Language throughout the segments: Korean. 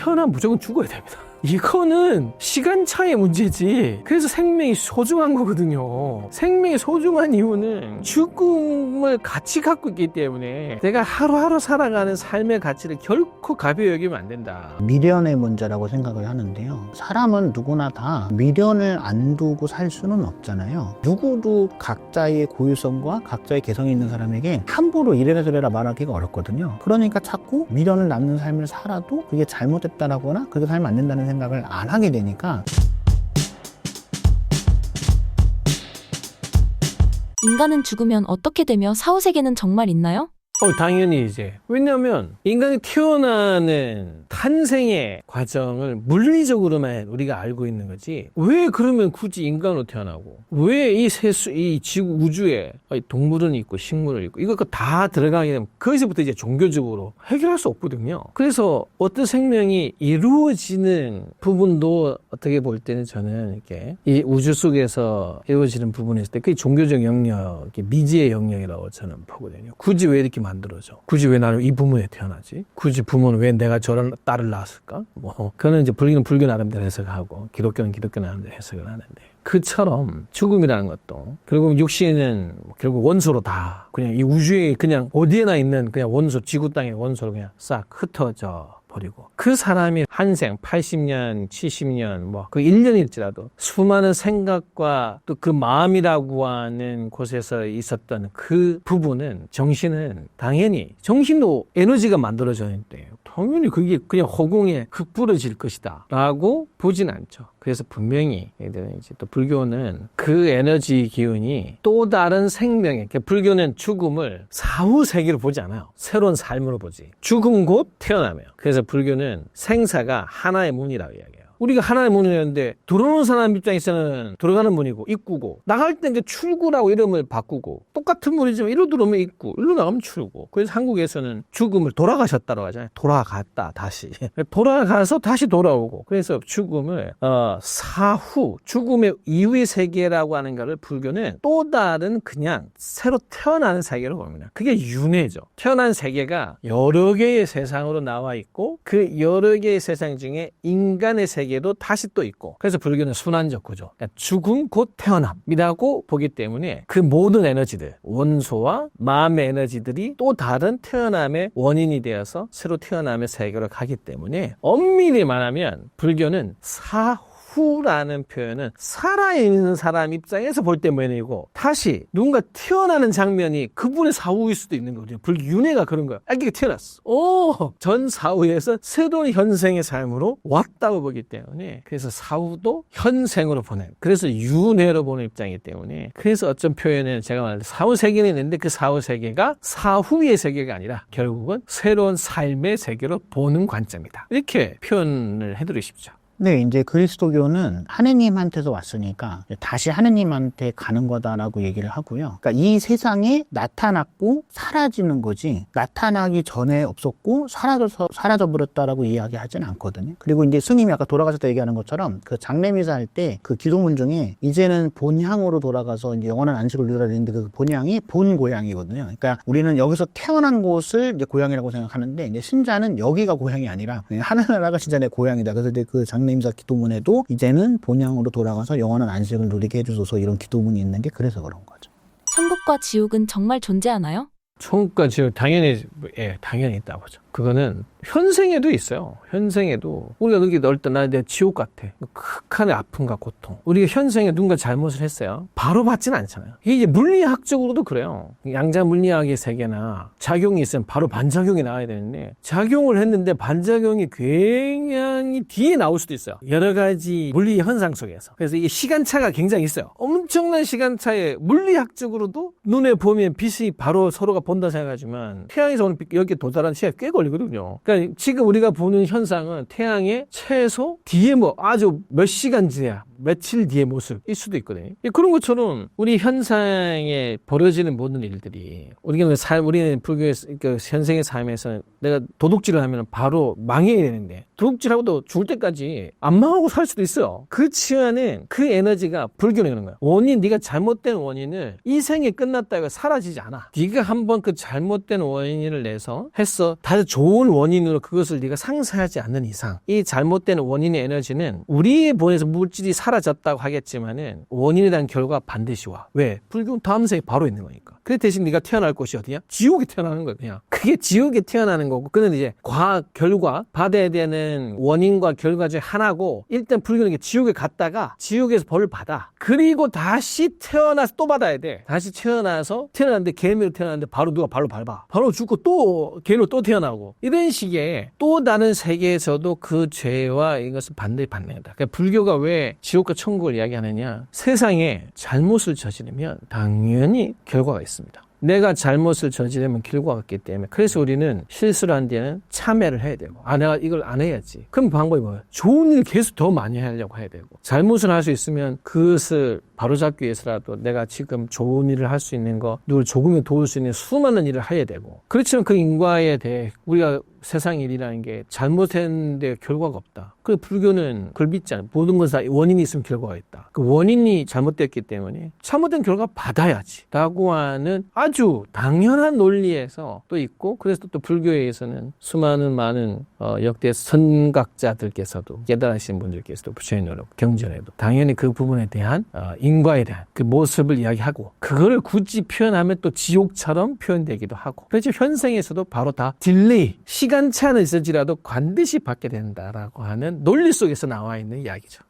태어나면 무조건 죽어야 됩니다. 이거는 시간차의 문제지. 그래서 생명이 소중한 거거든요. 생명이 소중한 이유는 죽음을 같이 갖고 있기 때문에 내가 하루하루 살아가는 삶의 가치를 결코 가벼이 여기면 안 된다. 미련의 문제라고 생각을 하는데요. 사람은 누구나 다 미련을 안 두고 살 수는 없잖아요. 누구도 각자의 고유성과 각자의 개성이 있는 사람에게 함부로 이래라 저래라 말하기가 어렵거든요. 그러니까 자꾸 미련을 남는 삶을 살아도 그게 잘못됐다라거나 그렇게 살면 안 된다는 생각을 안 하게 되니까. 인간은 죽으면 어떻게 되며 사후세계는 정말 있나요? 당연히 이제. 왜냐면 인간이 태어나는 탄생의 과정을 물리적으로만 우리가 알고 있는 거지. 왜 그러면 굳이 인간으로 태어나고? 왜 이 이 지구 우주에 동물은 있고 식물은 있고 이거 다 들어가게 되면 거기서부터 이제 종교적으로 해결할 수 없거든요. 그래서 어떤 생명이 이루어지는 부분도 어떻게 볼 때는 저는 이렇게 이 우주 속에서 이루어지는 부분에 있을 때 그게 종교적 영역, 미지의 영역이라고 저는 보거든요. 굳이 왜 이렇게 만들어져? 굳이 왜 나는 이 부모에 태어나지? 굳이 부모는 왜 내가 저런 딸을 낳았을까? 그거는 이제 불교는 불교 나름대로 해석하고 기독교는 기독교 나름대로 해석을 하는데 그처럼 죽음이라는 것도 결국 육신은 결국 원소로 다 그냥 이 우주에 그냥 어디에나 있는 그냥 원소, 지구 땅의 원소로 그냥 싹 흩어져 버리고 그 사람이 한 생 80년, 70년 그 1년일지라도 수많은 생각과 또 그 마음이라고 하는 곳에서 있었던 그 부분은 정신은 당연히 정신도 에너지가 만들어져 있는데 당연히 그게 그냥 허공에 흩뿌러질 것이다 라고 보진 않죠. 그래서 분명히 이제 또 불교는 그 에너지 기운이 또 다른 생명에 불교는 죽음을 사후 세계로 보지 않아요. 새로운 삶으로 보지. 죽음 곧 태어나며. 그래서 불교는 생사가 하나의 문이라고 이야기해요. 우리가 하나의 문이었는데 들어오는 사람 입장에서는 들어가는 문이고 입구고 나갈 때 이제 출구라고 이름을 바꾸고 똑같은 문이지만 이리로 들어오면 입구, 이리로 나가면 출구. 그래서 한국에서는 죽음을 돌아가셨다고 하잖아요. 돌아갔다 다시 돌아가서 다시 돌아오고. 그래서 죽음을 사후 죽음의 이후의 세계라고 하는 것을 불교는 또 다른 그냥 새로 태어나는 세계로 봅니다. 그게 윤회죠. 태어난 세계가 여러 개의 세상으로 나와 있고 그 여러 개의 세상 중에 인간의 세계도 다시 또 있고 그래서 불교는 순환적 구조 그러니까 죽음 곧 태어남이라고 보기 때문에 그 모든 에너지들 원소와 마음의 에너지들이 또 다른 태어남의 원인이 되어서 새로 태어남의 세계로 가기 때문에 엄밀히 말하면 불교는 사후라는 표현은 살아있는 사람 입장에서 볼 때 뭐냐고 다시 누군가 태어나는 장면이 그분의 사후일 수도 있는 거거든요. 불윤회가 그런 거야. 아기가 태어났어. 전 사후에서 새로운 현생의 삶으로 왔다고 보기 때문에 그래서 사후도 현생으로 보는 그래서 윤회로 보는 입장이기 때문에 그래서 어떤 표현은 제가 말한 사후 세계는 있는데 그 사후 세계가 사후의 세계가 아니라 결국은 새로운 삶의 세계로 보는 관점이다. 이렇게 표현을 해드리고 싶죠. 네, 이제 그리스도교는 하느님한테서 왔으니까 다시 하느님한테 가는 거다라고 얘기를 하고요. 그러니까 이 세상에 나타났고 사라지는 거지 나타나기 전에 없었고 사라져버렸다라고 이야기하지는 않거든요. 그리고 이제 스님이 아까 돌아가셨다 얘기하는 것처럼 그 장례미사 할 때 그 기도문 중에 이제는 본향으로 돌아가서 이제 영원한 안식을 누리라 했는데 그 본향이 본 고향이거든요. 그러니까 우리는 여기서 태어난 곳을 이제 고향이라고 생각하는데 이제 신자는 여기가 고향이 아니라 하늘나라가 진짜 내 고향이다. 그래서 이제 그 장례미사 기도문에도 이제는 본향으로 돌아가서 영원한 안식을 누리게 해주소서 이런 기도문이 있는 게 그래서 그런 거죠. 천국과 지옥은 정말 존재하나요? 천국과 지옥 당연히 있다고 보죠. 그거는 현생에도 있어요. 현생에도 우리가 그렇게 넣을 때 나 내 지옥 같아. 극한의 아픔과 고통. 우리가 현생에 누군가 잘못을 했어요. 바로 받지는 않잖아요. 이게 이제 물리학적으로도 그래요. 양자 물리학의 세계나 작용이 있으면 바로 반작용이 나와야 되는데 작용을 했는데 반작용이 굉장히 뒤에 나올 수도 있어요. 여러 가지 물리 현상 속에서. 그래서 이게 시간차가 굉장히 있어요. 엄청난 시간차에 물리학적으로도 눈에 보면 빛이 바로 서로가 본다 생각하지만 태양에서 오는 빛 여기에 도달하는 시간이 꽤 걸리거든요. 그러니까 지금 우리가 보는 현상은 태양의 최소 뒤에 아주 몇 시간 뒤야 며칠 뒤의 모습일 수도 있거든요. 그런 것처럼 우리 현상에 벌어지는 모든 일들이 우리는 불교의 그 현생의 삶에서 내가 도둑질을 하면 바로 망해야 되는데 도둑질하고도 죽을 때까지 안 망하고 살 수도 있어요. 그렇지만은 그 에너지가 불교는 그런 거야. 네가 잘못된 원인을 이 생에 끝났다고 사라지지 않아. 네가 한번 그 잘못된 원인을 내서 했어. 다들 좋은 원인으로 그것을 네가 상쇄하지 않는 이상 이 잘못된 원인의 에너지는 우리의 본에서 물질이 사라졌다고 하겠지만은 원인에 대한 결과가 반드시 와. 왜? 불교는 다음 생에 바로 있는 거니까. 그 대신 네가 태어날 곳이 어디야? 지옥에 태어나는 거야. 그냥. 그게 지옥에 태어나는 거고 그는 이제 결과 받아야 되는 원인과 결과 중에 하나고 일단 불교는 지옥에 갔다가 지옥에서 벌을 받아. 그리고 다시 태어나서 또 받아야 돼. 다시 태어났는데 개미로 태어났는데 바로 누가 발로 밟아. 바로 죽고 또 개미로 또 태어나고 이런 식의 또 다른 세계에서도 그 죄와 이것을 반드시 받는 거다. 그러니까 불교가 왜 지옥과 천국을 이야기하느냐. 세상에 잘못을 저지르면 당연히 결과가 있습니다. 내가 잘못을 저지르면 결과가 있기 때문에 그래서 우리는 실수를 한 뒤에는 참회를 해야 되고 내가 이걸 안 해야지. 그럼 방법이 뭐예요? 좋은 일 계속 더 많이 하려고 해야 되고 잘못을 할 수 있으면 그것을 바로잡기 위해서라도 내가 지금 좋은 일을 할 수 있는 거 누굴 조금이라도 도울 수 있는 수많은 일을 해야 되고 그렇지만 그 인과에 대해 우리가 세상 일이라는 게 잘못했는데 결과가 없다. 그 불교는 그걸 믿잖아요. 모든 것은 원인이 있으면 결과가 있다. 그 원인이 잘못됐기 때문에 잘못된 결과 받아야지 라고 하는 아주 당연한 논리에서 또 있고 그래서 또 불교에서는 수많은 많은 역대 선각자들께서도 깨달으신 분들께서도 부처님으로 경전에도 당연히 그 부분에 대한 인과에 대한 그 모습을 이야기하고 그거를 굳이 표현하면 또 지옥처럼 표현되기도 하고 그래서 현생에서도 바로 다 딜레이 시간차는 있을지라도 반드시 받게 된다라고 하는 논리 속에서 나와 있는 이야기죠.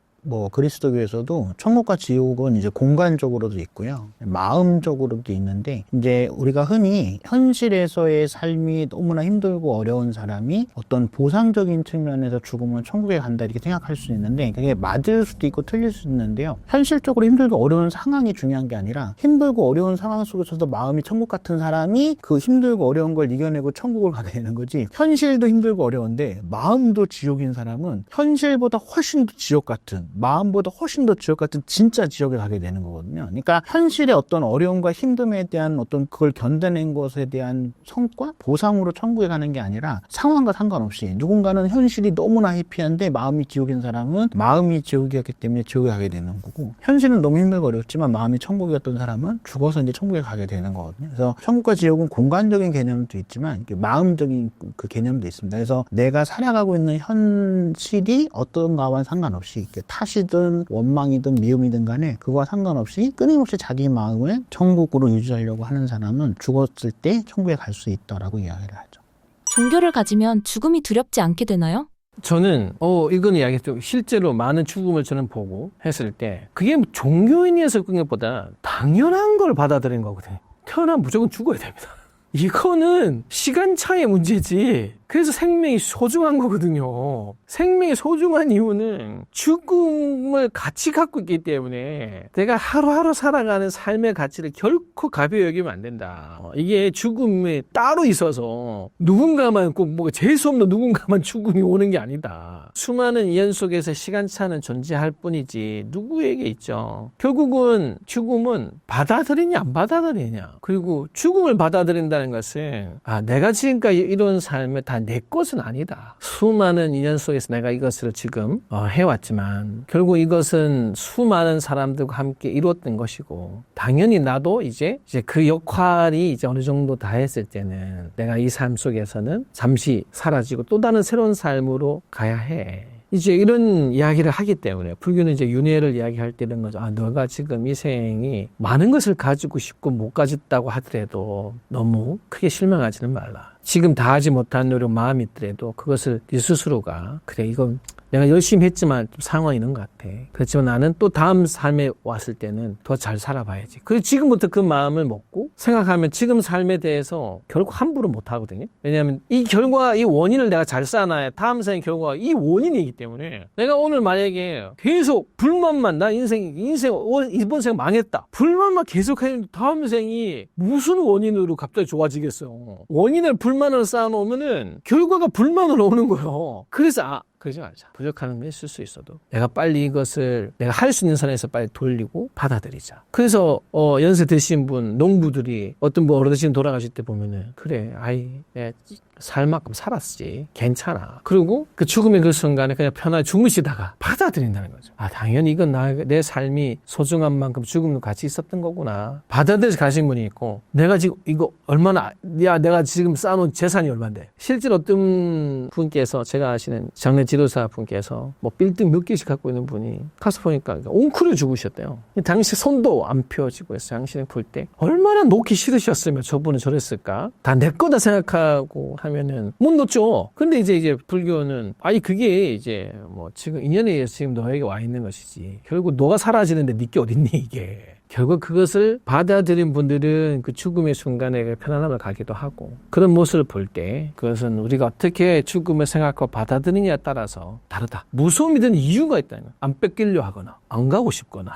그리스도교에서도 천국과 지옥은 이제 공간적으로도 있고요. 마음적으로도 있는데, 이제 우리가 흔히 현실에서의 삶이 너무나 힘들고 어려운 사람이 어떤 보상적인 측면에서 죽으면 천국에 간다 이렇게 생각할 수 있는데, 그게 맞을 수도 있고 틀릴 수도 있는데요. 현실적으로 힘들고 어려운 상황이 중요한 게 아니라 힘들고 어려운 상황 속에서도 마음이 천국 같은 사람이 그 힘들고 어려운 걸 이겨내고 천국을 가게 되는 거지, 현실도 힘들고 어려운데 마음도 지옥인 사람은 현실보다 훨씬 더 지옥 같은, 마음보다 훨씬 더 지옥 같은 진짜 지옥에 가게 되는 거거든요. 그러니까 현실의 어떤 어려움과 힘듦에 대한 어떤 그걸 견뎌낸 것에 대한 성과, 보상으로 천국에 가는 게 아니라 상황과 상관없이 누군가는 현실이 너무나 해피한데 마음이 지옥인 사람은 마음이 지옥이었기 때문에 지옥에 가게 되는 거고, 현실은 너무 힘들고 어렵지만 마음이 천국이었던 사람은 죽어서 이제 천국에 가게 되는 거거든요. 그래서 천국과 지옥은 공간적인 개념도 있지만 마음적인 그 개념도 있습니다. 그래서 내가 살아가고 있는 현실이 어떤가와는 상관없이 이렇게 탓이든 원망이든 미움이든 간에 그거와 상관없이 끊임없이 자기 마음을 천국으로 유지하려고 하는 사람은 죽었을 때 천국에 갈 수 있다라고 이야기를 하죠. 종교를 가지면 죽음이 두렵지 않게 되나요? 저는 이건 이야기했죠. 실제로 많은 죽음을 저는 보고 했을 때 그게 종교인이어서 그런 것보다 당연한 걸 받아들인 거거든요. 태어나면 무조건 죽어야 됩니다. 이거는 시간차의 문제지. 그래서 생명이 소중한 거거든요. 생명이 소중한 이유는 죽음을 같이 갖고 있기 때문에 내가 하루하루 살아가는 삶의 가치를 결코 가벼이 여기면 안 된다. 이게 죽음이 따로 있어서 누군가만 꼭 재수 없는 누군가만 죽음이 오는 게 아니다. 수많은 인연 속에서 시간차는 존재할 뿐이지 누구에게 있죠. 결국은 죽음은 받아들이냐 안 받아들이냐. 그리고 죽음을 받아들인다는 것은 내가 지금까지 이런 삶을 다 내 것은 아니다. 수많은 인연 속에서 내가 이것을 지금 해왔지만 결국 이것은 수많은 사람들과 함께 이루었던 것이고 당연히 나도 이제 그 역할이 이제 어느 정도 다 했을 때는 내가 이 삶 속에서는 잠시 사라지고 또 다른 새로운 삶으로 가야 해. 이제 이런 이야기를 하기 때문에 불교는 이제 윤회를 이야기할 때 이런 거죠. 너가 지금 이 생이 많은 것을 가지고 싶고 못 가졌다고 하더라도 너무 크게 실망하지는 말라. 지금 다 하지 못한 노력 마음이 있더라도 그것을 네 스스로가 그래 이건 내가 열심히 했지만 좀 상황이 있는 것 같아. 그렇지만 나는 또 다음 삶에 왔을 때는 더 잘 살아봐야지. 그래서 지금부터 그 마음을 먹고 생각하면 지금 삶에 대해서 결국 함부로 못 하거든요. 왜냐하면 이 결과, 이 원인을 내가 잘 쌓아놔야 다음 생의 결과가 이 원인이기 때문에 내가 오늘 만약에 계속 불만만 나 인생 이번 생 망했다. 불만만 계속 하면 다음 생이 무슨 원인으로 갑자기 좋아지겠어요. 원인을 불만으로 쌓아놓으면은 결과가 불만으로 오는 거예요. 그래서 그러지 말자. 부족한 게 있을 수 있어도 내가 빨리 이것을 내가 할 수 있는 선에서 빨리 돌리고 받아들이자. 그래서 연세 드신 분, 농부들이 어떤 분 어르신 돌아가실 때 보면은 그래, 아이 내 살 만큼 살았지, 괜찮아. 그리고 그 죽음의 그 순간에 그냥 편하게 주무시다가 받아들인다는 거죠. 아, 당연히 이건 내 삶이 소중한 만큼 죽음도 같이 있었던 거구나. 받아들여서 가신 분이 있고, 내가 지금 이거 얼마나, 내가 지금 쌓아놓은 재산이 얼마인데. 실제로 어떤 분께서, 제가 아시는 장례 지도사 분께서 뭐 빌딩 몇 개씩 갖고 있는 분이 가서 보니까 웅크려 죽으셨대요. 당시 손도 안 펴지고 해서 장신을 풀 때 얼마나 놓기 싫으셨으면 저분은 저랬을까? 다 내 거다 생각하고 하면은 못 놓죠. 근데 이제 불교는 아니 그게 이제 뭐 지금 인연에 의해서 지금 너에게 와 있는 것이지. 결국 너가 사라지는데 네게 어딨니 이게. 결국 그것을 받아들인 분들은 그 죽음의 순간에 편안함을 가기도 하고 그런 모습을 볼 때 그것은 우리가 어떻게 죽음을 생각하고 받아들이냐에 따라서 다르다. 무서움이 드는 이유가 있다는 거야. 안 뺏기려 하거나 안 가고 싶거나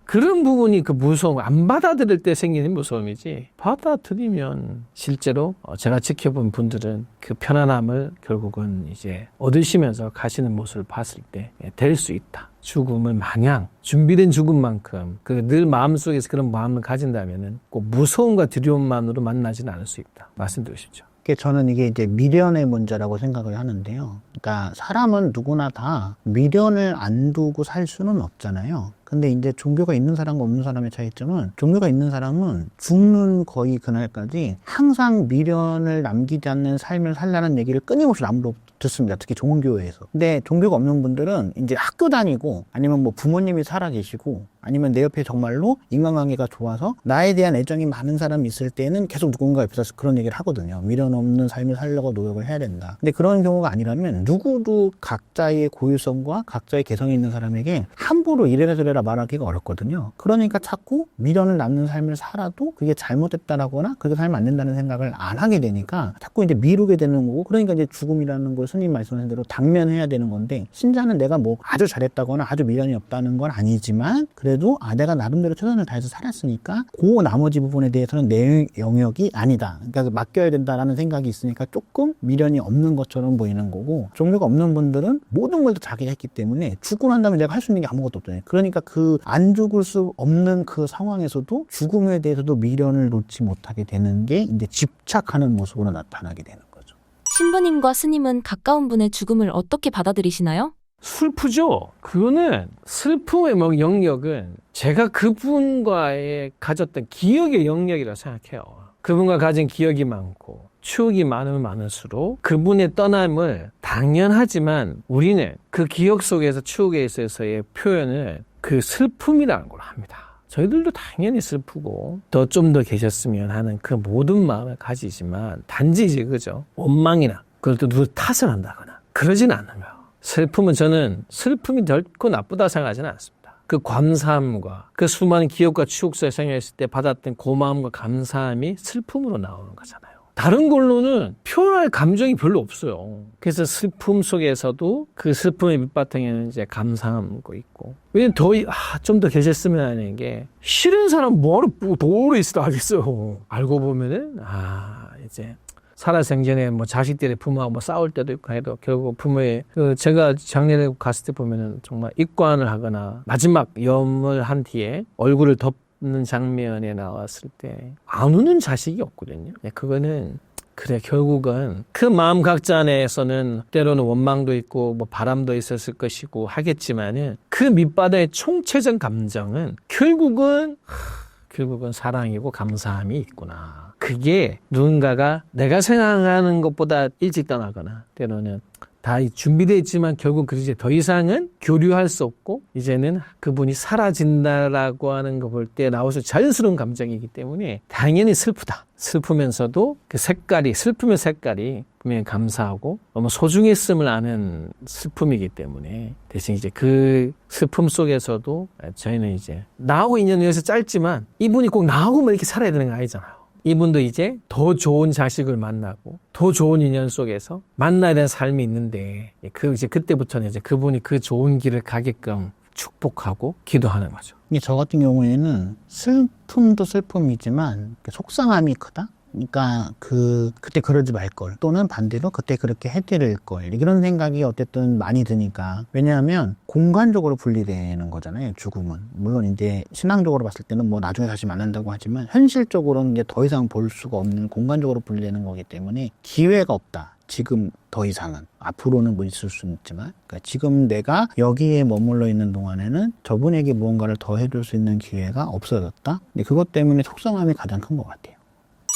그런 부분이 그 무서움, 안 받아들일 때 생기는 무서움이지 받아들이면 실제로 제가 지켜본 분들은 그 편안함을 결국은 이제 얻으시면서 가시는 모습을 봤을 때 될 수 있다. 죽음을 마냥 준비된 죽음만큼 그 늘 마음속에서 그런 마음을 가진다면은 꼭 무서움과 두려움만으로 만나지는 않을 수 있다. 말씀드리고 싶죠. 저는 이게 이제 미련의 문제라고 생각을 하는데요. 그러니까 사람은 누구나 다 미련을 안 두고 살 수는 없잖아요. 근데 이제 종교가 있는 사람과 없는 사람의 차이점은 종교가 있는 사람은 죽는 거의 그날까지 항상 미련을 남기지 않는 삶을 살라는 얘기를 끊임없이 남으로 듣습니다. 특히 종교에서. 근데 종교가 없는 분들은 이제 학교 다니고 아니면 뭐 부모님이 살아계시고 아니면 내 옆에 정말로 인간관계가 좋아서 나에 대한 애정이 많은 사람이 있을 때는 계속 누군가 옆에서 그런 얘기를 하거든요. 미련 없는 삶을 살려고 노력을 해야 된다. 근데 그런 경우가 아니라면 누구도 각자의 고유성과 각자의 개성이 있는 사람에게 함부로 이래라 저래라 말하기가 어렵거든요. 그러니까 자꾸 미련을 남는 삶을 살아도 그게 잘못됐다라거나 그렇게 살면 안 된다는 생각을 안 하게 되니까 자꾸 이제 미루게 되는 거고 그러니까 이제 죽음이라는 걸 스님 말씀하신 대로 당면해야 되는 건데 신자는 내가 뭐 아주 잘했다거나 아주 미련이 없다는 건 아니지만 그래도 내가 나름대로 최선을 다해서 살았으니까 그 나머지 부분에 대해서는 내 영역이 아니다. 그러니까 맡겨야 된다라는 생각이 있으니까 조금 미련이 없는 것처럼 보이는 거고 종교가 없는 분들은 모든 걸 다 자기가 했기 때문에 죽고 난 다음에 내가 할 수 있는 게 아무것도 없잖아요. 그러니까 그 안 죽을 수 없는 그 상황에서도 죽음에 대해서도 미련을 놓지 못하게 되는 게 이제 집착하는 모습으로 나타나게 되는 거죠. 신부님과 스님은 가까운 분의 죽음을 어떻게 받아들이시나요? 슬프죠? 그거는 슬픔의 영역은 제가 그분과의 가졌던 기억의 영역이라고 생각해요. 그분과 가진 기억이 많고 추억이 많으면 많을수록 그분의 떠남을 당연하지만 우리는 그 기억 속에서 추억에 있어서의 표현을 그 슬픔이라는 걸 합니다. 저희들도 당연히 슬프고 좀 더 계셨으면 하는 그 모든 마음을 가지지만 단지 이제 그죠? 원망이나 그걸 또 누구 탓을 한다거나 그러진 않으며 슬픔은 저는 슬픔이 결코 나쁘다 생각하지는 않습니다. 그 감사함과 그 수많은 기억과 추억 속에 생각했을 때 받았던 고마움과 감사함이 슬픔으로 나오는 거잖아요. 다른 걸로는 표현할 감정이 별로 없어요. 그래서 슬픔 속에서도 그 슬픔의 밑바탕에는 이제 감사함도 있고. 왜냐면 좀 더 계셨으면 하는 게 싫은 사람 뭐하러 도로 있으라 하겠어요. 알고 보면은 이제 살아생전에 뭐 자식들의 부모하고 뭐 싸울 때도 있고 해도 결국 부모의 제가 장례를 갔을 때 보면은 정말 입관을 하거나 마지막 염을 한 뒤에 얼굴을 덮는 장면에 나왔을 때 안 우는 자식이 없거든요. 그거는 그래 결국은 그 마음 각자 안에서는 때로는 원망도 있고 뭐 바람도 있었을 것이고 하겠지만은 그 밑바닥의 총체적 감정은 결국은 사랑이고 감사함이 있구나. 그게 누군가가 내가 생각하는 것보다 일찍 떠나거나 때로는 다 준비되어 있지만 결국 이제 더 이상은 교류할 수 없고 이제는 그분이 사라진다라고 하는 거 볼 때 나올 수 자연스러운 감정이기 때문에 당연히 슬프다. 슬프면서도 그 슬픔의 색깔이 분명히 감사하고 너무 소중했음을 아는 슬픔이기 때문에 대신 이제 그 슬픔 속에서도 저희는 이제 나하고 인연이 여기서 짧지만 이분이 꼭 나하고만 이렇게 살아야 되는 거 아니잖아요. 이분도 이제 더 좋은 자식을 만나고 더 좋은 인연 속에서 만나야 되는 삶이 있는데 이제 그때부터는 이제 그분이 그 좋은 길을 가게끔 축복하고 기도하는 거죠. 저 같은 경우에는 슬픔도 슬픔이지만 속상함이 크다? 그러니까 그때 그러지 말 걸, 또는 반대로 그때 그렇게 해드릴 걸, 이런 생각이 어쨌든 많이 드니까. 왜냐하면 공간적으로 분리되는 거잖아요, 죽음은. 물론 이제 신앙적으로 봤을 때는 뭐 나중에 다시 만난다고 하지만, 현실적으로는 이제 더 이상 볼 수가 없는 공간적으로 분리되는 거기 때문에 기회가 없다. 지금 더 이상은. 앞으로는 뭐 있을 수는 있지만, 그러니까 지금 내가 여기에 머물러 있는 동안에는 저분에게 무언가를 더 해줄 수 있는 기회가 없어졌다. 근데 그것 때문에 속상함이 가장 큰 것 같아요.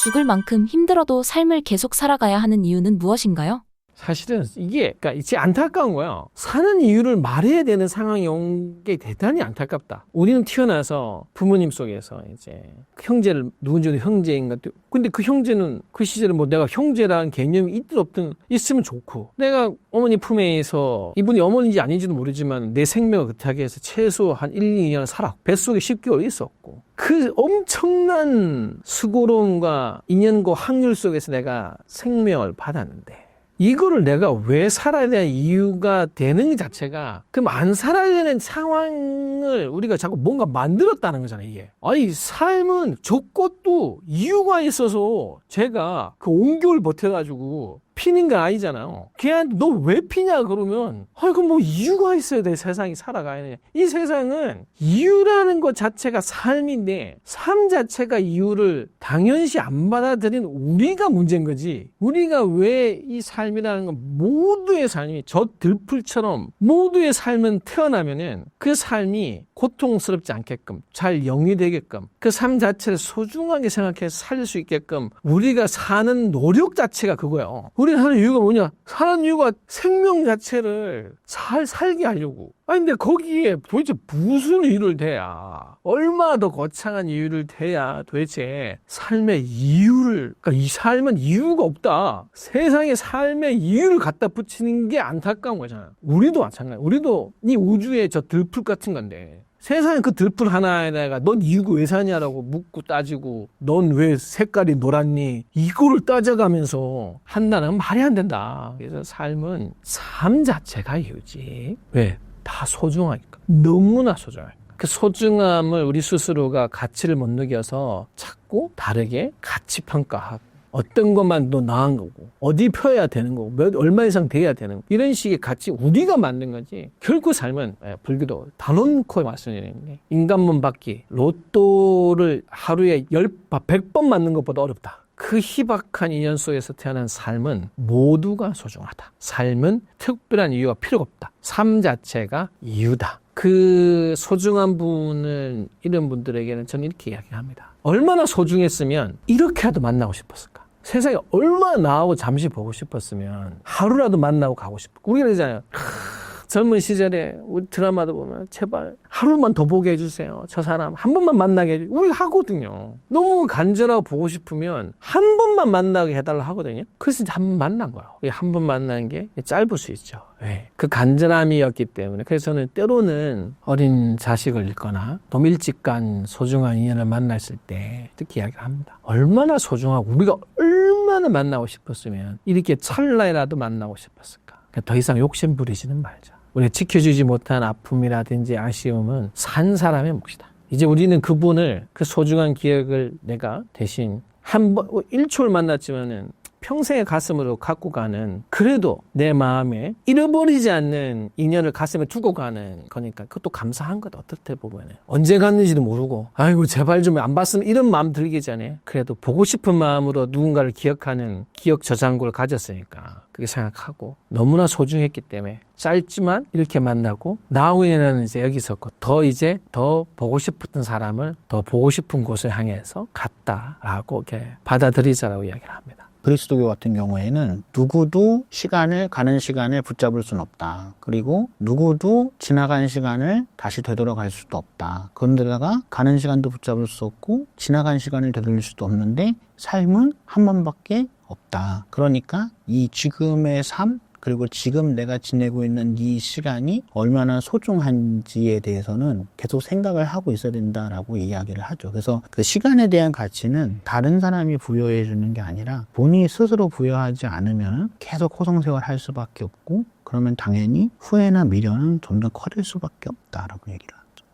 죽을 만큼 힘들어도 삶을 계속 살아가야 하는 이유는 무엇인가요? 사실은 이게 그러니까 이제 안타까운 거야. 사는 이유를 말해야 되는 상황이 온 게 대단히 안타깝다. 우리는 태어나서 부모님 속에서 이제 형제를 누군지 형제인가. 근데 그 형제는 그 시절에 뭐 내가 형제라는 개념이 있든 없든 있으면 좋고, 내가 어머니 품에서 이분이 어머니인지 아닌지도 모르지만 내 생명을 그렇게 해서 최소 한 1, 2년 살았고 뱃속에 10개월 있었고, 그 엄청난 수고로움과 인연과 확률 속에서 내가 생명을 받았는데, 이거를 내가 왜 살아야 되는 이유가 되는 것 자체가, 그럼 안 살아야 되는 상황을 우리가 자꾸 뭔가 만들었다는 거잖아요, 이게. 아니, 삶은 저것도 이유가 있어서 제가 그 온겨울 버텨가지고 피는 건 아니잖아요. 걔한테 너 왜 피냐 그러면, 아니 그럼 뭐 이유가 있어야 돼, 세상이 살아가야 돼. 이 세상은 이유라는 것 자체가 삶인데, 삶 자체가 이유를 당연시 안 받아들인 우리가 문제인 거지. 우리가 왜 이 삶이라는 건, 모두의 삶이 저 들풀처럼 모두의 삶은 태어나면은 그 삶이 고통스럽지 않게끔, 잘 영위되게끔, 그 삶 자체를 소중하게 생각해서 살 수 있게끔 우리가 사는 노력 자체가 그거예요. 우리가 사는 이유가 뭐냐? 사는 이유가 생명 자체를 잘 살게 하려고. 아니 근데 거기에 도대체 무슨 이유를 대야, 얼마나 더 거창한 이유를 대야 도대체 삶의 이유를, 그러니까 이 삶은 이유가 없다. 세상에 삶의 이유를 갖다 붙이는 게 안타까운 거잖아요. 우리도 마찬가지야. 우리도 이 우주의 저 들풀 같은 건데, 세상에 그 들풀 하나에다가 넌 이거 왜 사냐라고 묻고 따지고, 넌 왜 색깔이 노랗니? 이거를 따져가면서 한다는 말이 안 된다. 그래서 삶은 삶 자체가 이유지. 왜? 다 소중하니까. 너무나 소중하니까. 그 소중함을 우리 스스로가 가치를 못 느껴서 자꾸 다르게 가치 평가하고, 어떤 것만 더 나은 거고, 어디 펴야 되는 거고, 얼마 이상 돼야 되는 거고, 이런 식의 가치 우리가 만든 거지. 결국 삶은, 불교도 단언코 말씀드리는 게, 인간문 받기, 로또를 하루에 100번 맞는 것보다 어렵다. 그 희박한 인연 속에서 태어난 삶은 모두가 소중하다. 삶은 특별한 이유가 필요가 없다. 삶 자체가 이유다. 그 소중한 분을 이런 분들에게는 저는 이렇게 이야기합니다. 얼마나 소중했으면 이렇게라도 만나고 싶었을까? 세상에 얼마나 나하고 잠시 보고 싶었으면 하루라도 만나고 가고 싶었고. 우리가 그러잖아요. 젊은 시절에 우리 드라마도 보면 제발 하루만 더 보게 해주세요. 저 사람 한 번만 만나게 해주세요. 우리 하거든요. 너무 간절하고 보고 싶으면 한 번만 만나게 해달라 하거든요. 그래서 한 번 만난 거예요. 한 번 만난 게 짧을 수 있죠. 네. 그 간절함이었기 때문에. 그래서 저는 때로는 어린 자식을 잃거나 너무 일찍 간 소중한 인연을 만났을 때 특히 이야기를 합니다. 얼마나 소중하고 우리가 얼마나 만나고 싶었으면 이렇게 찰나에라도 만나고 싶었을까. 그러니까 더 이상 욕심 부리지는 말자. 우리가 지켜주지 못한 아픔이라든지 아쉬움은 산 사람의 몫이다. 이제 우리는 그분을, 그 소중한 기억을 내가 대신 한 번, 1초를 만났지만은 평생의 가슴으로 갖고 가는, 그래도 내 마음에 잃어버리지 않는 인연을 가슴에 두고 가는 거니까 그것도 감사한 것, 어떻게 보면. 언제 갔는지도 모르고, 아이고 제발 좀 안 봤으면, 이런 마음 들기 전에 그래도 보고 싶은 마음으로 누군가를 기억하는 기억 저장고를 가졌으니까 그렇게 생각하고, 너무나 소중했기 때문에 짧지만 이렇게 만나고, 나후에는 이제 여기서 더 보고 싶었던 사람을 더 보고 싶은 곳을 향해서 갔다라고 이렇게 받아들이자라고 이야기를 합니다. 그리스도교 같은 경우에는 누구도 가는 시간을 붙잡을 수는 없다. 그리고 누구도 지나간 시간을 다시 되돌아갈 수도 없다. 그런데다가 가는 시간도 붙잡을 수 없고 지나간 시간을 되돌릴 수도 없는데, 삶은 한 번밖에 없다. 그러니까 이 지금의 삶, 그리고 지금 내가 지내고 있는 이 시간이 얼마나 소중한지에 대해서는 계속 생각을 하고 있어야 된다라고 이야기를 하죠. 그래서 그 시간에 대한 가치는 다른 사람이 부여해 주는 게 아니라 본인이 스스로 부여하지 않으면 계속 호성생활 할 수밖에 없고, 그러면 당연히 후회나 미련은 점점 커질 수밖에 없다라고 얘기를 하죠.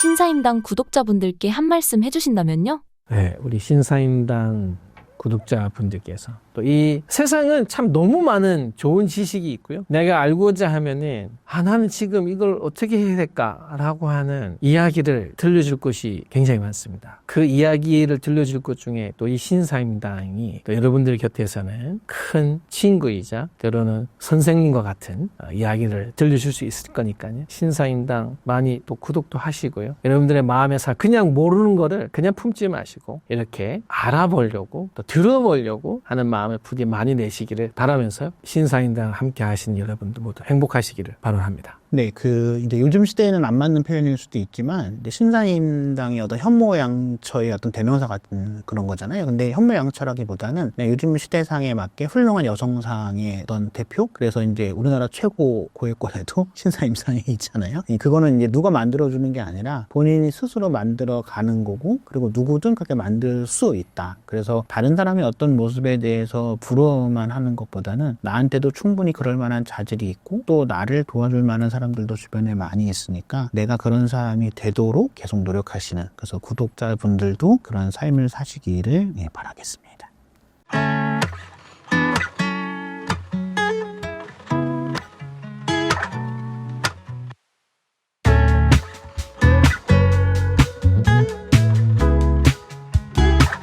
신사임당 구독자분들께 한 말씀 해주신다면요? 네, 우리 신사임당 구독자분들께서. 또 이 세상은 참 너무 많은 좋은 지식이 있고요. 내가 알고자 하면은 나는 지금 이걸 어떻게 해야 될까라고 하는 이야기를 들려줄 것이 굉장히 많습니다. 그 이야기를 들려줄 것 중에 또 이 신사임당이 또 여러분들 곁에서는 큰 친구이자 때로는 선생님과 같은 이야기를 들려줄 수 있을 거니까요. 신사임당 많이 또 구독도 하시고요. 여러분들의 마음에 그냥 모르는 거를 그냥 품지 마시고 이렇게 알아보려고 또 들어보려고 하는 마음을 부디 많이 내시기를 바라면서 신사임당 함께 하신 여러분들 모두 행복하시기를 바랍니다. 네, 이제 요즘 시대에는 안 맞는 표현일 수도 있지만, 이제 신사임당의 어떤 현모양처의 어떤 대명사 같은 그런 거잖아요. 근데 현모양처라기보다는 요즘 시대상에 맞게 훌륭한 여성상의 어떤 대표? 그래서 이제 우리나라 최고 고액권에도 신사임상이 있잖아요. 그거는 이제 누가 만들어주는 게 아니라 본인이 스스로 만들어 가는 거고, 그리고 누구든 그렇게 만들 수 있다. 그래서 다른 사람의 어떤 모습에 대해서 부러워만 하는 것보다는 나한테도 충분히 그럴 만한 자질이 있고, 또 나를 도와줄 만한 사람들도 주변에 많이 있으니까 내가 그런 사람이 되도록 계속 노력하시는, 그래서 구독자분들도 그런 삶을 사시기를 바라겠습니다.